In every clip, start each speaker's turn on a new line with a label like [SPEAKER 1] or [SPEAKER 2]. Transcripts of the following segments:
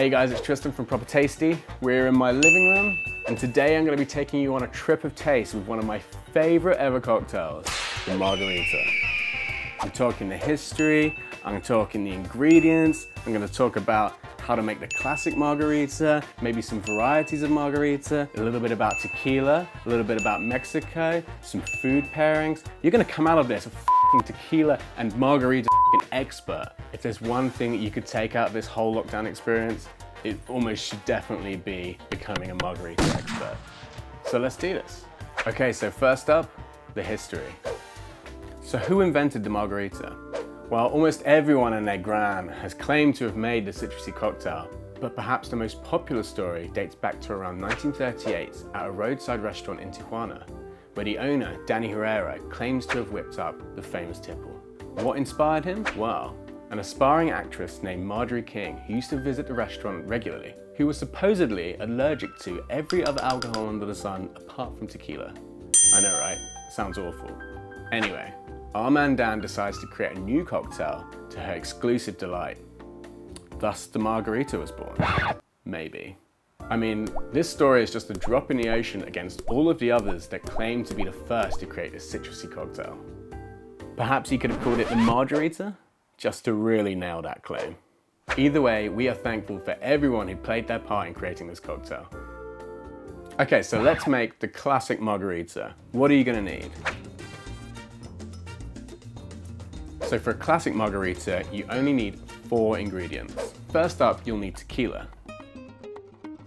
[SPEAKER 1] Hey guys, it's Tristan from Proper Tasty. We're in my living room, and today I'm going to be taking you on a trip of taste with one of my favorite ever cocktails, the Margarita. I'm talking the history, I'm talking the ingredients, I'm going to talk about how to make the classic margarita, maybe some varieties of margarita, a little bit about tequila, a little bit about Mexico, some food pairings. You're going to come out of this a f***ing tequila and margarita f***ing expert. If there's one thing that you could take out of this whole lockdown experience, it almost should definitely be becoming a margarita expert. So let's do this. Okay, so first up, the history. So who invented the margarita? Well, almost everyone and their gran has claimed to have made the citrusy cocktail, but perhaps the most popular story dates back to around 1938 at a roadside restaurant in Tijuana, where the owner, Danny Herrera, claims to have whipped up the famous tipple. What inspired him? Well, an aspiring actress named Marjorie King, who used to visit the restaurant regularly, who was supposedly allergic to every other alcohol under the sun apart from tequila. I know, right? Sounds awful. Anyway, our man Dan decides to create a new cocktail to her exclusive delight. Thus, the margarita was born. Maybe. I mean, this story is just a drop in the ocean against all of the others that claim to be the first to create this citrusy cocktail. Perhaps you could have called it the Margarita, just to really nail that claim. Either way, we are thankful for everyone who played their part in creating this cocktail. Okay, so let's make the classic margarita. What are you gonna need? So for a classic margarita, you only need 4 ingredients. First up, you'll need tequila.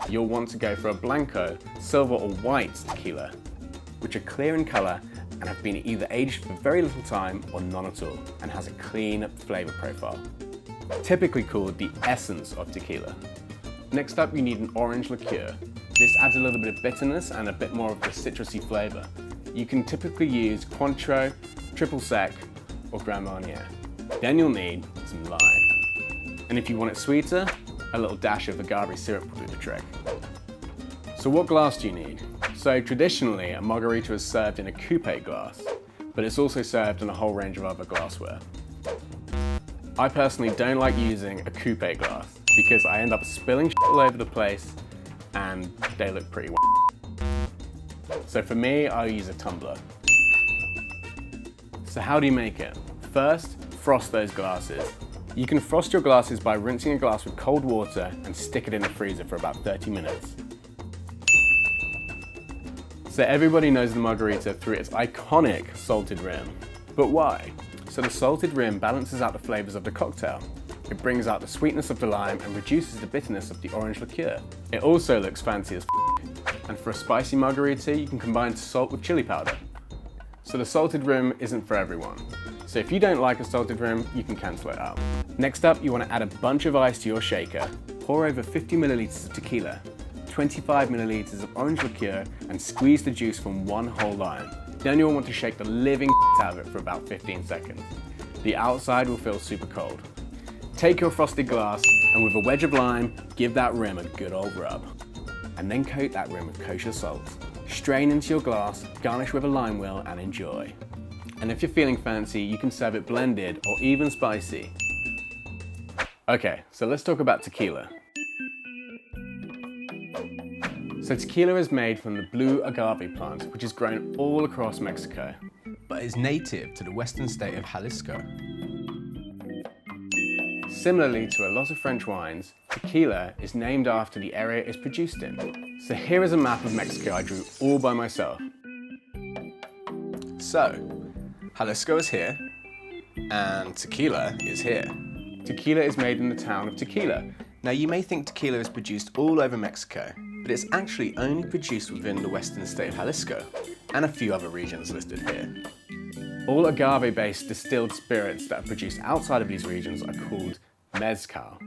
[SPEAKER 1] You'll want to go for a blanco, silver or white tequila, which are clear in color and have been either aged for very little time or none at all, and has a clean flavor profile. Typically called the essence of tequila. Next up, you need an orange liqueur. This adds a little bit of bitterness and a bit more of the citrusy flavor. You can typically use Cointreau, Triple Sec, or Grand Marnier. Then you'll need some lime. And if you want it sweeter, a little dash of agave syrup will do the trick. So what glass do you need? So traditionally, a margarita is served in a coupe glass, but it's also served in a whole range of other glassware. I personally don't like using a coupe glass because I end up spilling shit all over the place and they look pretty So for me, I'll use a tumbler. So how do you make it? First, frost those glasses. You can frost your glasses by rinsing a glass with cold water and stick it in the freezer for about 30 minutes. So everybody knows the margarita through its iconic salted rim. But why? So the salted rim balances out the flavors of the cocktail. It brings out the sweetness of the lime and reduces the bitterness of the orange liqueur. It also looks fancy as f***. And for a spicy margarita, you can combine salt with chili powder. So the salted rim isn't for everyone. So if you don't like a salted rim, you can cancel it out. Next up, you want to add a bunch of ice to your shaker. Pour over 50 milliliters of tequila, 25 milliliters of orange liqueur, and squeeze the juice from one whole lime. Then you'll want to shake the living out of it for about 15 seconds. The outside will feel super cold. Take your frosted glass and with a wedge of lime, give that rim a good old rub. And then coat that rim with kosher salt. Strain into your glass, garnish with a lime wheel, and enjoy. And if you're feeling fancy, you can serve it blended or even spicy. Okay, so let's talk about tequila. So tequila is made from the blue agave plant, which is grown all across Mexico, but is native to the western state of Jalisco. Similarly to a lot of French wines, tequila is named after the area it's produced in. So here is a map of Mexico I drew all by myself. So, Jalisco is here, and tequila is here. Tequila is made in the town of Tequila. Now you may think tequila is produced all over Mexico, but it's actually only produced within the western state of Jalisco, and a few other regions listed here. All agave-based distilled spirits that are produced outside of these regions are called mezcal.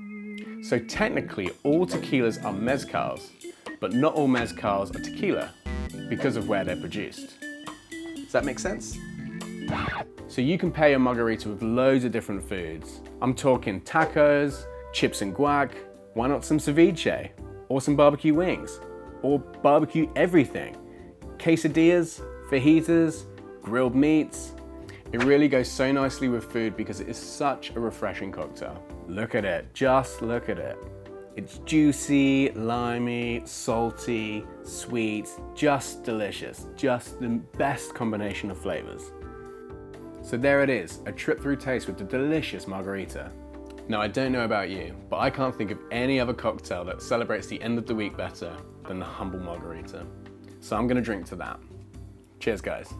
[SPEAKER 1] So technically, all tequilas are mezcals, but not all mezcals are tequila, because of where they're produced. Does that make sense? So you can pair your margarita with loads of different foods. I'm talking tacos, chips and guac, why not some ceviche? Or some barbecue wings? Or barbecue everything? Quesadillas, fajitas, grilled meats. It really goes so nicely with food because it is such a refreshing cocktail. Look at it, just look at it. It's juicy, limey, salty, sweet, just delicious. Just the best combination of flavors. So there it is, a trip through taste with the delicious margarita. Now I don't know about you, but I can't think of any other cocktail that celebrates the end of the week better than the humble margarita. So I'm gonna drink to that. Cheers guys.